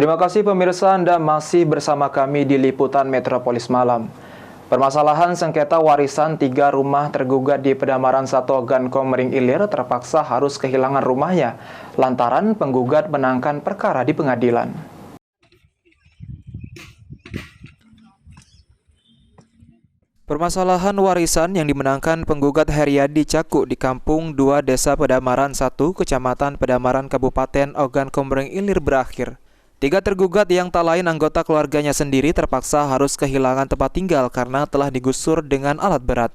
Terima kasih pemirsa, Anda masih bersama kami di Liputan Metropolis Malam. Permasalahan sengketa warisan 3 rumah tergugat di Pedamaran 1 Ogan Komering Ilir terpaksa harus kehilangan rumahnya lantaran penggugat menangkan perkara di pengadilan. Permasalahan warisan yang dimenangkan penggugat Heriadi Cakuk di Kampung 2 Desa Pedamaran 1, Kecamatan Pedamaran, Kabupaten Ogan Komering Ilir berakhir. 3 tergugat yang tak lain anggota keluarganya sendiri terpaksa harus kehilangan tempat tinggal karena telah digusur dengan alat berat.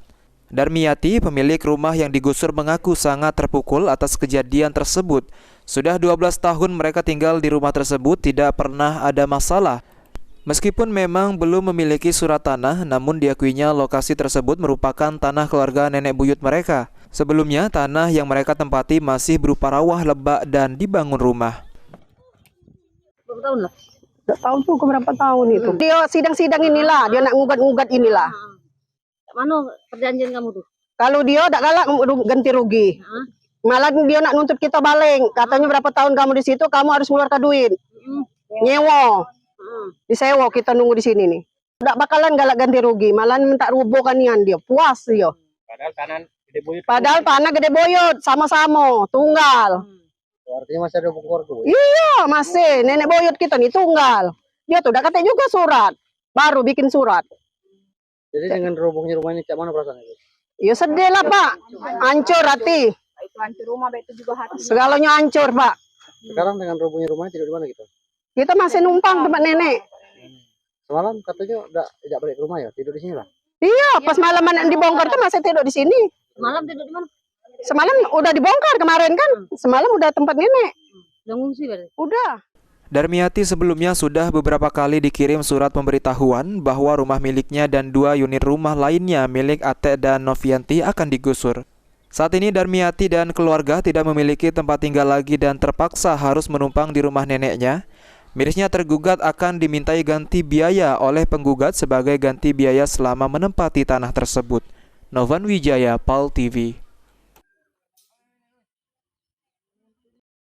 Darmiati, pemilik rumah yang digusur, mengaku sangat terpukul atas kejadian tersebut. Sudah 12 tahun mereka tinggal di rumah tersebut, tidak pernah ada masalah. Meskipun memang belum memiliki surat tanah, namun diakuinya lokasi tersebut merupakan tanah keluarga nenek buyut mereka. Sebelumnya, tanah yang mereka tempati masih berupa rawa, lebak, dan dibangun rumah. Berapa tahun lah? Tidak tahu tuh berapa tahun itu. Dia sidang-sidang inilah, dia nak ngugat-ngugat inilah. Mana perjanjian kamu tuh? Kalau dia tak galak ganti rugi. Malah dia nak nuntut kita balik. Katanya berapa tahun kamu di situ, kamu harus mengeluarkan duit. Nyewa. Disewa kita nunggu di sini nih. Tidak bakalan galak ganti rugi, malah minta rubuhkan dia. Puas dia. Padahal tanah gede boyot, sama-sama, tunggal. Artinya masih ada keluarga? Iya, masih. Nenek boyot kita nih tunggal. Dia tuh udah katanya juga surat. Baru bikin surat. Jadi dengan robohnya rumah ini, kayak mana perasaan itu? Ya sedih lah, Pak. Hancur hati. Itu hancur rumah, itu juga hati. Segalanya hancur, Pak. Sekarang dengan robohnya rumahnya tidur di mana gitu? Kita masih numpang tempat nenek. Semalam katanya tidak balik ke rumah ya, tidur di sini lah. Iya, pas malaman dibongkar tuh masih tidur di sini. Malam tidur di mana? Semalam udah dibongkar kemarin kan? Semalam udah tempat nenek. Udah ngungsi berarti? Udah. Darmiati sebelumnya sudah beberapa kali dikirim surat pemberitahuan bahwa rumah miliknya dan 2 unit rumah lainnya milik Ate dan Novianti akan digusur. Saat ini Darmiati dan keluarga tidak memiliki tempat tinggal lagi dan terpaksa harus menumpang di rumah neneknya. Mirisnya tergugat akan dimintai ganti biaya oleh penggugat sebagai ganti biaya selama menempati tanah tersebut. Novan Wijaya, PAL TV.